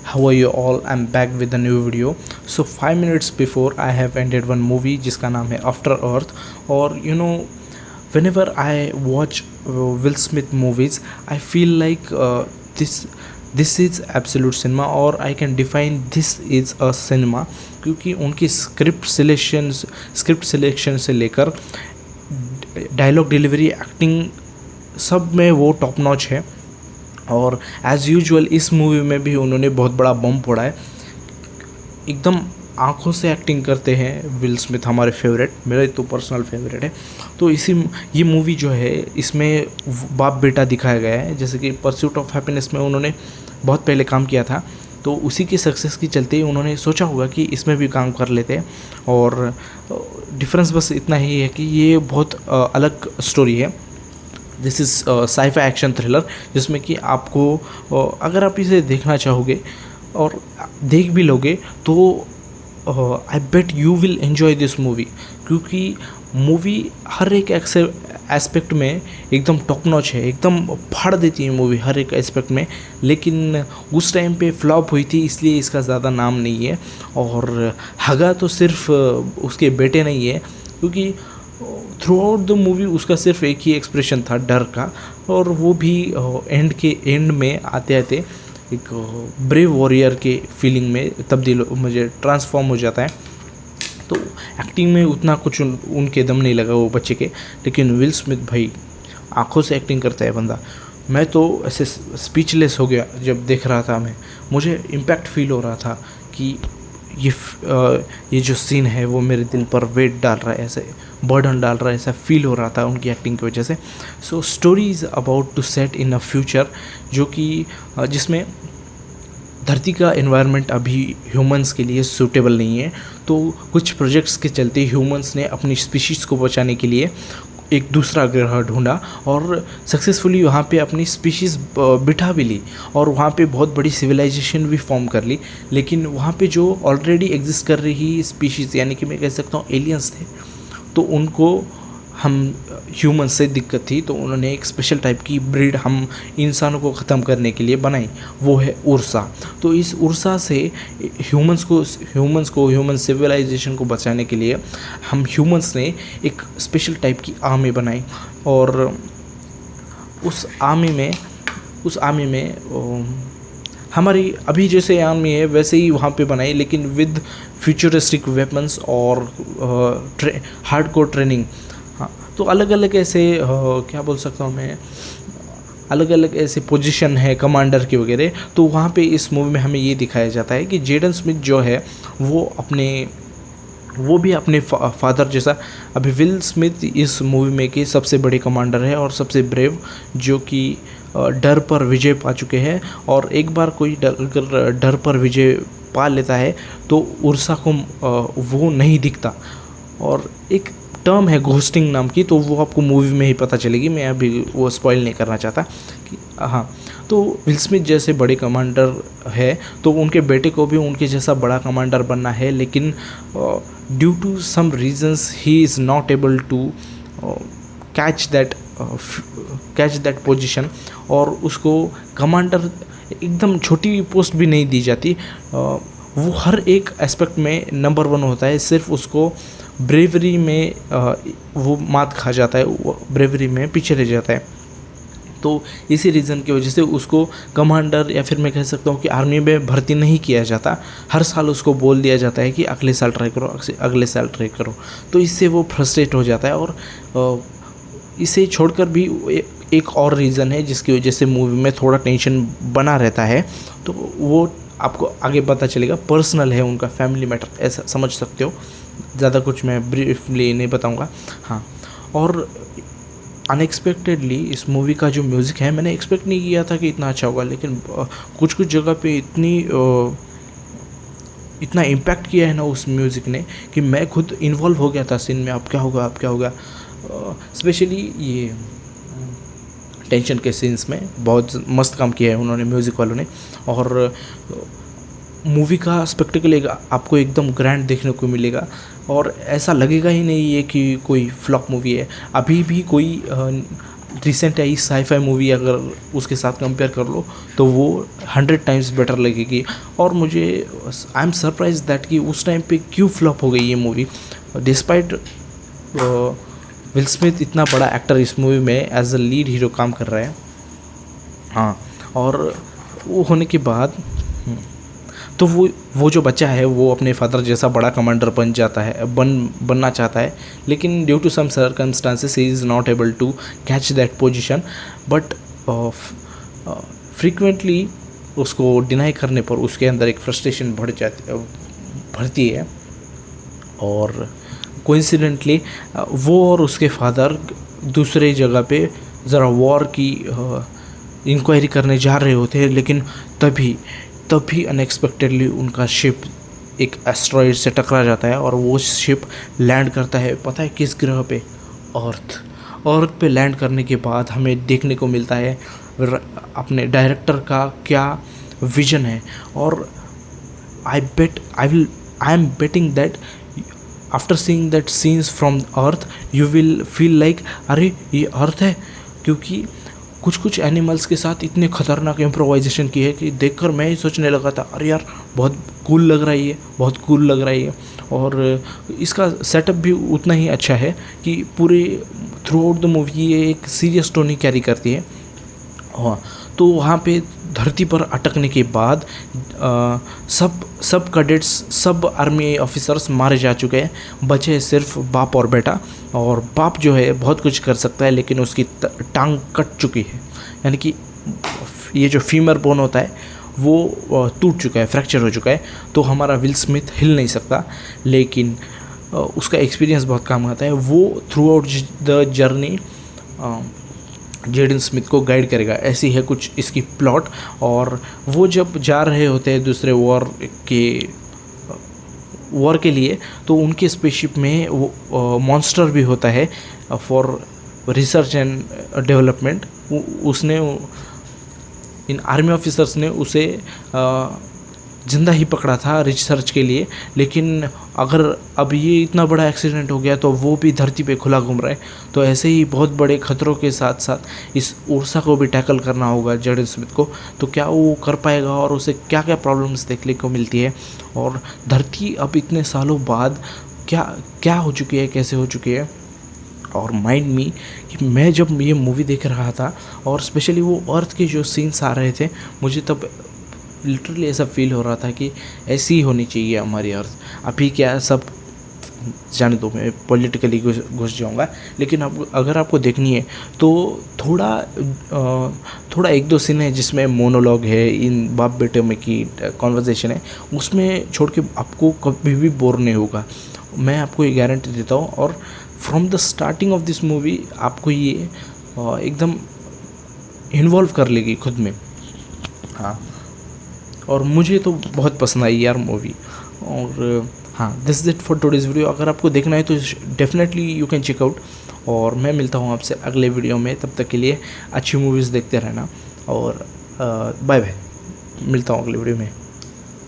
How are you all? I'm back with a new video. So 5 minutes before I have ended one movie जिसका नाम है After Earth. और whenever I watch Will Smith movies, I feel like this is absolute cinema, और I can define this is a cinema क्योंकि उनकी script selection से लेकर dialogue delivery, acting, सब में वो टॉप नॉच है। और एज़ यूजुअल इस मूवी में भी उन्होंने बहुत बड़ा बम फोड़ा है। एकदम आंखों से एक्टिंग करते हैं विल स्मिथ, हमारे फेवरेट, मेरा तो पर्सनल फेवरेट है। तो ये मूवी जो है, इसमें बाप बेटा दिखाया गया है। जैसे कि परस्यूट ऑफ हैप्पीनेस में उन्होंने बहुत पहले काम किया था, तो उसी की सक्सेस की चलते ही उन्होंने सोचा होगा कि इसमें भी काम कर लेते हैं। और डिफरेंस बस इतना ही है कि ये बहुत अलग स्टोरी है। This is sci-fi action thriller, जिसमें कि आपको अगर आप इसे देखना चाहोगे और देख भी लोगे तो I bet you will enjoy this movie, क्योंकि मूवी हर एक एस्पेक्ट में एकदम टॉप नॉच है, एकदम फाड़ देती है मूवी हर एक एस्पेक्ट में। लेकिन उस टाइम पे फ्लॉप हुई थी, इसलिए इसका ज़्यादा नाम नहीं है। और हगा तो सिर्फ उसके बेटे नहीं है, क्योंकि थ्रू आउट द मूवी उसका सिर्फ एक ही एक्सप्रेशन था, डर का, और वो भी एंड में आते आते एक ब्रेव वॉरियर के फीलिंग में मुझे ट्रांसफॉर्म हो जाता है। तो एक्टिंग में उतना कुछ उनके दम नहीं लगा वो बच्चे के, लेकिन विल स्मिथ भाई आंखों से एक्टिंग करता है बंदा। मैं तो ऐसे स्पीचलेस हो गया जब देख रहा था। मुझे इम्पैक्ट फील हो रहा था कि ये जो सीन है वो मेरे दिल पर वेट डाल रहा है, ऐसे बर्डन डाल रहा है, ऐसा फील हो रहा था उनकी एक्टिंग की वजह से। So story is about to set in a future, जो कि जिसमें धरती का एनवायरनमेंट अभी ह्यूमंस के लिए सूटेबल नहीं है। तो कुछ प्रोजेक्ट्स के चलते ह्यूमंस ने अपनी स्पीशीज़ को बचाने के लिए एक दूसरा ग्रह ढूंढा और सक्सेसफुली वहाँ पे अपनी स्पीशीज़ बिठा भी ली, और वहाँ पे बहुत बड़ी सिविलाइजेशन भी फॉर्म कर ली। लेकिन वहाँ पे जो ऑलरेडी एग्जिस्ट कर रही स्पीशीज़, यानी कि मैं कह सकता हूँ एलियंस थे, तो उनको हम ह्यूमंस से दिक्कत थी, तो उन्होंने एक स्पेशल टाइप की ब्रीड हम इंसानों को ख़त्म करने के लिए बनाई, वो है उर्सा। तो इस उर्सा से ह्यूमन सिविलाइजेशन को बचाने के लिए हम ह्यूमंस ने एक स्पेशल टाइप की आर्मी बनाई। और उस आर्मी में हमारी अभी जैसे आर्मी है वैसे ही वहाँ पे बनाई, लेकिन विद फ्यूचरिस्टिक वेपन्स और हार्डकोर ट्रेनिंग। हाँ, तो अलग अलग ऐसे क्या बोल सकता हूँ मैं, अलग अलग ऐसे पोजीशन है कमांडर की वगैरह। तो वहाँ पे इस मूवी में हमें ये दिखाया जाता है कि जेडन स्मिथ जो है वो भी अपने फादर जैसा, अभी विल स्मिथ इस मूवी में के सबसे बड़े कमांडर है और सबसे ब्रेव, जो कि डर पर विजय पा चुके हैं। और एक बार कोई डर पर विजय पा लेता है तो उर्सा को वो नहीं दिखता, और एक टर्म है घोस्टिंग नाम की, तो वो आपको मूवी में ही पता चलेगी, मैं अभी वो स्पॉइल नहीं करना चाहता कि हाँ। तो विल स्मिथ जैसे बड़े कमांडर है, तो उनके बेटे को भी उनके जैसा बड़ा कमांडर बनना है, लेकिन due to some reasons he is not able to catch that position, और उसको कमांडर एकदम छोटी पोस्ट भी नहीं दी जाती। वो हर एक एस्पेक्ट में नंबर 1 होता है, सिर्फ उसको ब्रेवरी में वो मात खा जाता है, वो ब्रेवरी में पीछे रह जाता है। तो इसी रीज़न की वजह से उसको कमांडर, या फिर मैं कह सकता हूँ कि आर्मी में भर्ती नहीं किया जाता। हर साल उसको बोल दिया जाता है कि अगले साल ट्राई करो, अगले साल ट्राई करो। तो इससे वो फ्रस्ट्रेट हो जाता है। और इसे छोड़कर भी एक और रीज़न है जिसकी वजह से मूवी में थोड़ा टेंशन बना रहता है, तो वो आपको आगे पता चलेगा। पर्सनल है उनका, फैमिली मैटर ऐसा समझ सकते हो, ज़्यादा कुछ मैं ब्रीफली नहीं बताऊंगा। हाँ, और अनएक्सपेक्टेडली इस मूवी का जो म्यूज़िक है, मैंने एक्सपेक्ट नहीं किया था कि इतना अच्छा होगा, लेकिन कुछ जगह पे इतना इम्पैक्ट किया है ना उस म्यूज़िक ने कि मैं खुद इन्वॉल्व हो गया था सीन में। अब क्या होगा। स्पेशली ये टेंशन के सीन्स में बहुत मस्त काम किया है उन्होंने, म्यूज़िक वालों ने। और मूवी का स्पेक्टिकल आपको एकदम ग्रैंड देखने को मिलेगा, और ऐसा लगेगा ही नहीं है कि कोई फ्लॉप मूवी है। अभी भी कोई रिसेंट आई साईफाई मूवी अगर उसके साथ कंपेयर कर लो तो वो 100 टाइम्स बेटर लगेगी। और मुझे आई एम सरप्राइज दैट कि उस टाइम पे क्यों फ्लॉप हो गई ये मूवी, डिस्पाइट विल स्मिथ इतना बड़ा एक्टर इस मूवी में एज अ लीड हीरो काम कर रहा है। हाँ, और वो होने के बाद तो वो जो बच्चा है वो अपने फादर जैसा बड़ा कमांडर बनना चाहता है, लेकिन due to some circumstances he is not able to catch that position. But frequently उसको डिनाई करने पर उसके अंदर एक फ्रस्ट्रेशन बढ़ती है, और कोइंसिडेंटली वो और उसके फादर दूसरे जगह पे ज़रा वॉर की इंक्वायरी करने जा रहे होते हैं, लेकिन तभी अनएक्सपेक्टेडली उनका शिप एक एस्ट्रॉयड से टकरा जाता है और वो शिप लैंड करता है, पता है किस ग्रह पे? अर्थ पे लैंड करने के बाद हमें देखने को मिलता है अपने डायरेक्टर का क्या विजन है। और I am betting that after seeing that scenes from earth you will feel like अरे ये अर्थ है, क्योंकि कुछ एनिमल्स के साथ इतने खतरनाक इम्प्रोवाइजेशन की है कि देखकर मैं ही सोचने लगा था अरे यार बहुत कूल लग रहा है ये। और इसका सेटअप भी उतना ही अच्छा है कि पूरे थ्रू आउट द मूवी ये एक सीरियस टोन ही कैरी करती है। हाँ, तो वहाँ पे धरती पर अटकने के बाद सब कैडेट्स, सब आर्मी ऑफिसर्स मारे जा चुके हैं, बचे सिर्फ बाप और बेटा। और बाप जो है बहुत कुछ कर सकता है, लेकिन उसकी टांग कट चुकी है, यानी कि ये जो फीमर बोन होता है वो टूट चुका है, फ्रैक्चर हो चुका है। तो हमारा विल स्मिथ हिल नहीं सकता, लेकिन उसका एक्सपीरियंस बहुत काम आता है। वो through out the journey Jaden Smith को गाइड करेगा, ऐसी है कुछ इसकी प्लॉट। और वो जब जा रहे होते हैं दूसरे वॉर के लिए, तो उनके स्पेसशिप में वो मॉन्स्टर भी होता है फॉर रिसर्च एंड डेवलपमेंट। उसने इन आर्मी ऑफिसर्स ने उसे जिंदा ही पकड़ा था रिसर्च के लिए, लेकिन अगर अब ये इतना बड़ा एक्सीडेंट हो गया तो वो भी धरती पे खुला घूम रहा है। तो ऐसे ही बहुत बड़े खतरों के साथ साथ इस उर्सा को भी टैकल करना होगा जेडन स्मिथ को। तो क्या वो कर पाएगा और उसे क्या क्या प्रॉब्लम्स देखने को मिलती है, और धरती अब इतने सालों बाद क्या हो चुकी है, कैसे हो चुकी है। और माइंड मी कि मैं जब ये मूवी देख रहा था और स्पेशली वो अर्थ के जो सीन्स आ रहे थे, मुझे तब लिटरली ऐसा फील हो रहा था कि ऐसी ही होनी चाहिए हमारी अर्थ। अभी क्या सब जाने दो, मैं पॉलिटिकली घुस जाऊंगा, लेकिन अब अगर आपको देखनी है तो थोड़ा एक दो सीन है जिसमें मोनोलॉग है, इन बाप बेटे में की कॉन्वर्जेशन है, उसमें छोड़ के आपको कभी भी बोर नहीं होगा, मैं आपको ये गारंटी देता हूँ। और from the starting of this movie आपको ये एकदम इन्वॉल्व कर लेगी खुद में। हाँ, और मुझे तो बहुत पसंद आई यार मूवी। और हाँ, this is it for today's video. अगर आपको देखना है तो definitely you can check out. और मैं मिलता हूँ आपसे अगले वीडियो में, तब तक के लिए अच्छी मूवीज़ देखते रहना, और बाय बाय, मिलता हूँ अगले वीडियो में।